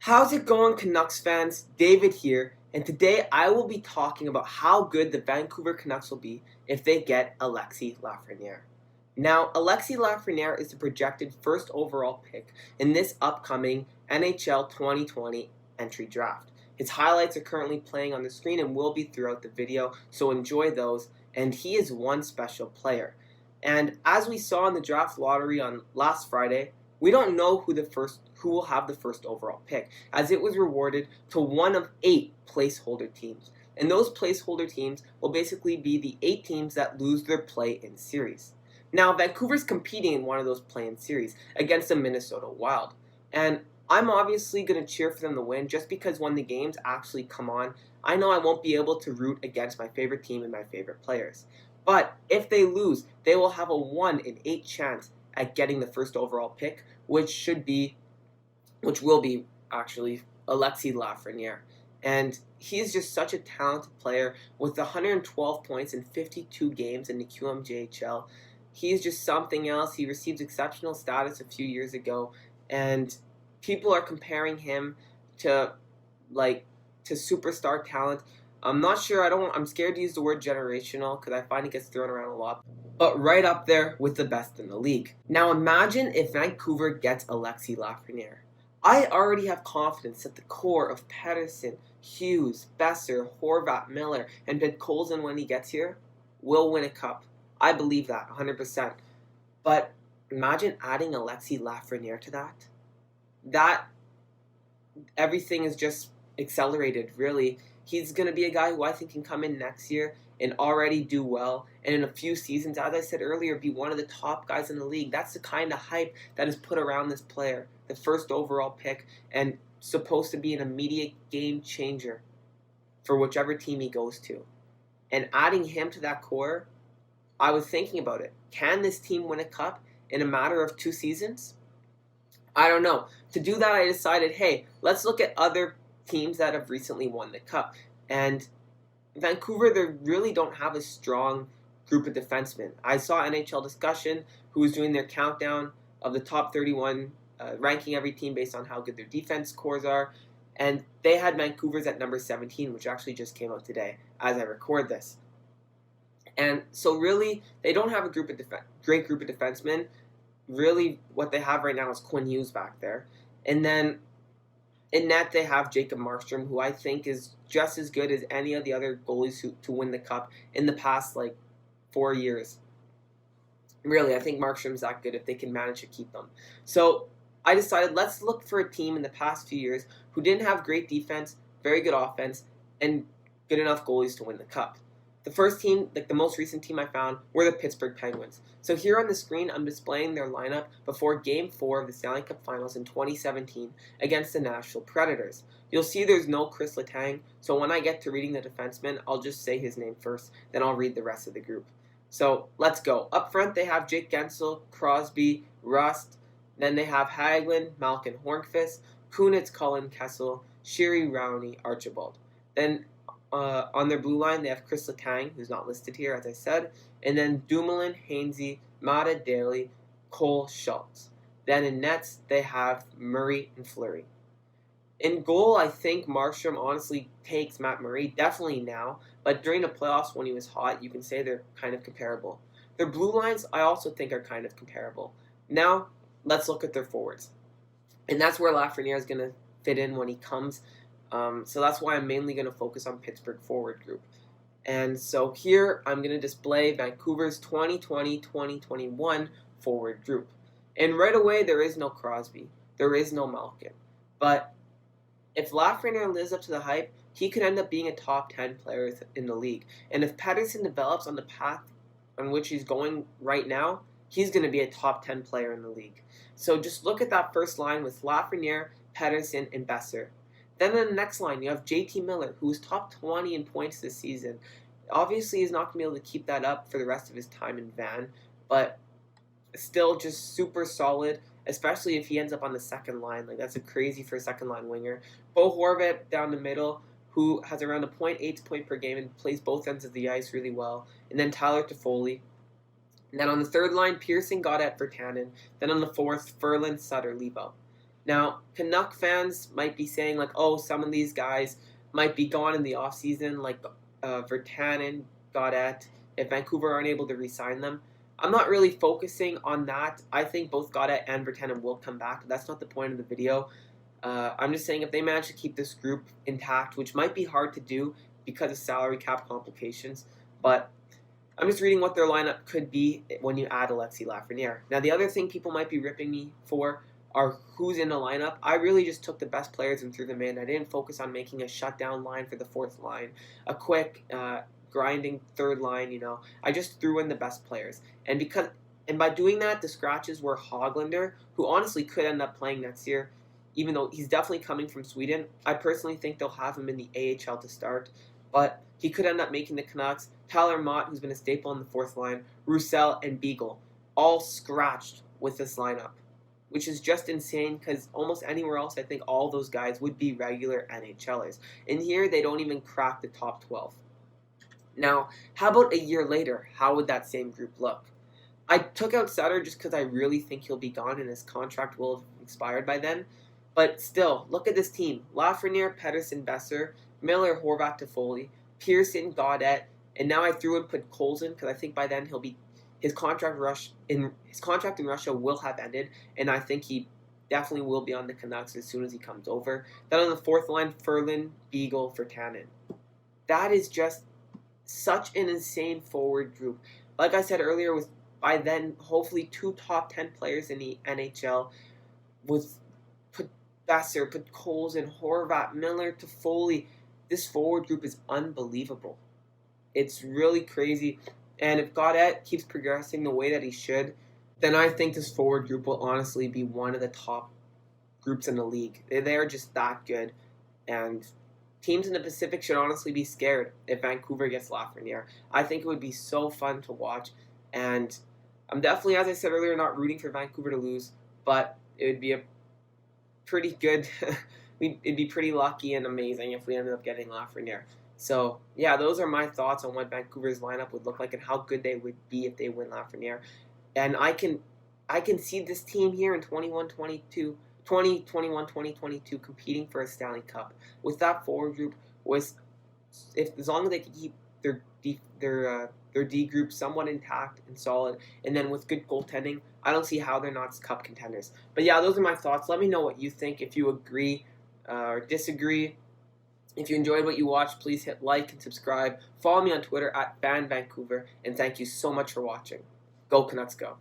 How's it going, Canucks fans? David here, and today I will be talking about how good the Vancouver Canucks will be if they get Alexis Lafreniere. Now, Alexi Lafreniere is the projected first overall pick in this upcoming NHL 2020 entry draft. His highlights are currently playing on the screen and will be throughout the video, so enjoy those, and he is one special player. And as we saw in the draft lottery on last Friday, we don't know who will have the first overall pick, as it was rewarded to one of 8 placeholder teams. And those placeholder teams will basically be the 8 teams that lose their play-in series. Now, Vancouver's competing in one of those play-in series against the Minnesota Wild. And I'm obviously going to cheer for them to win just because when the games actually come on, I know I won't be able to root against my favorite team and my favorite players. But if they lose, they will have a 1 in 8 chance at getting the first overall pick, which will be actually Alexi Lafreniere. And he is just such a talented player with 112 points in 52 games in the QMJHL. He is just something else. He received exceptional status a few years ago, and people are comparing him to superstar talent. I'm not sure. I'm scared to use the word generational because I find it gets thrown around a lot. But right up there with the best in the league. Now imagine if Vancouver gets Alexi Lafreniere. I already have confidence that the core of Pedersen, Hughes, Besser, Horvat, Miller, and Bedkolzin when he gets here will win a cup. I believe that 100%. But imagine adding Alexi Lafreniere to that. That everything is just accelerated, really. He's going to be a guy who I think can come in next year and already do well, and in a few seasons, as I said earlier, be one of the top guys in the league. That's the kind of hype that is put around this player, the first overall pick, and supposed to be an immediate game changer for whichever team he goes to. And adding him to that core, I was thinking about it. Can this team win a cup in a matter of 2 seasons? I don't know. To do that, I decided, hey, let's look at other teams that have recently won the cup. And Vancouver, they really don't have a strong group of defensemen. I saw NHL Discussion, who was doing their countdown of the top 31, ranking every team based on how good their defense scores are. And they had Vancouver's at number 17, which actually just came out today as I record this. And so really, they don't have a great group of defensemen. Really, what they have right now is Quinn Hughes back there. And then in net, they have Jacob Markstrom, who I think is just as good as any of the other goalies to win the cup in the past, 4 years. Really, I think Markstrom's that good if they can manage to keep them. So I decided let's look for a team in the past few years who didn't have great defense, very good offense, and good enough goalies to win the cup. The first team, the most recent team I found, were the Pittsburgh Penguins. So here on the screen, I'm displaying their lineup before Game 4 of the Stanley Cup Finals in 2017 against the Nashville Predators. You'll see there's no Chris Letang, so when I get to reading the defenseman, I'll just say his name first, then I'll read the rest of the group. So let's go. Up front, they have Jake Gensel, Crosby, Rust. Then they have Hagelin, Malkin, Hornqvist, Kunitz, Cullen, Kessel, Sheary, Rowney, Archibald. Then on their blue line, they have Chris Letang, who's not listed here, as I said, and then Dumoulin, Hainsey, Mata, Daly, Cole, Schultz. Then in nets, they have Murray and Fleury. In goal, I think Markstrom honestly takes Matt Murray, definitely now, but during the playoffs when he was hot, you can say they're kind of comparable. Their blue lines, I also think, are kind of comparable. Now, let's look at their forwards. And that's where Lafreniere is going to fit in when he comes. So that's why I'm mainly going to focus on Pittsburgh forward group. And so here I'm going to display Vancouver's 2020-2021 forward group. And right away, there is no Crosby. There is no Malkin. But if Lafreniere lives up to the hype, he could end up being a top 10 player in the league. And if Pedersen develops on the path on which he's going right now, he's going to be a top 10 player in the league. So just look at that first line with Lafreniere, Pedersen, and Besser. Then in the next line, you have JT Miller, who is top 20 in points this season. Obviously, he's not going to be able to keep that up for the rest of his time in Van, but still just super solid, especially if he ends up on the second line. That's crazy for a second-line winger. Bo Horvat down the middle, who has around a .8 point per game and plays both ends of the ice really well. And then Tyler Toffoli. And then on the third line, Pearson, Gaudette, Virtanen. Then on the fourth, Ferland, Sutter, Lebo. Now, Canuck fans might be saying, like, oh, some of these guys might be gone in the offseason, like Virtanen, Gaudette, if Vancouver aren't able to re-sign them. I'm not really focusing on that. I think both Gaudette and Virtanen will come back. That's not the point of the video. I'm just saying if they manage to keep this group intact, which might be hard to do because of salary cap complications, but I'm just reading what their lineup could be when you add Alexi Lafreniere. Now, the other thing people might be ripping me for are who's in the lineup. I really just took the best players and threw them in. I didn't focus on making a shutdown line for the fourth line, a quick grinding third line. I just threw in the best players, and by doing that, the scratches were Hoglander, who honestly could end up playing next year, even though he's definitely coming from Sweden. I personally think they'll have him in the AHL to start, but he could end up making the Canucks. Tyler Mott, who's been a staple on the fourth line, Roussel, and Beagle, all scratched with this lineup, which is just insane because almost anywhere else, I think all those guys would be regular NHLers. In here, they don't even crack the top 12. Now, how about a year later? How would that same group look? I took out Sutter just because I really think he'll be gone and his contract will have expired by then. But still, look at this team. Lafreniere, Pettersson, Besser, Miller, Horvat, Toffoli, Pearson, Gaudette, and now I threw and put Colson because I think by then his contract in Russia will have ended, and I think he definitely will be on the Canucks as soon as he comes over. Then on the fourth line, Ferland, Beagle, Virtanen. That is just such an insane forward group. Like I said earlier, with by then hopefully 2 top 10 players in the NHL, with Besser, put Colson, Horvat, Miller, Toffoli. This forward group is unbelievable. It's really crazy. And if Gaudette keeps progressing the way that he should, then I think this forward group will honestly be one of the top groups in the league. They're just that good. And teams in the Pacific should honestly be scared if Vancouver gets Lafreniere. I think it would be so fun to watch. And I'm definitely, as I said earlier, not rooting for Vancouver to lose, but it would be a pretty good, it'd be pretty lucky and amazing if we ended up getting Lafreniere. So, yeah, those are my thoughts on what Vancouver's lineup would look like and how good they would be if they win Lafreniere. And I can see this team here in 2021-22 competing for a Stanley Cup. With that forward group, as long as they can keep their D group somewhat intact and solid, and then with good goaltending, I don't see how they're not cup contenders. But yeah, those are my thoughts. Let me know what you think, if you agree or disagree. If you enjoyed what you watched, please hit like and subscribe. Follow me on Twitter @FanVancouver, and thank you so much for watching. Go Canucks, go.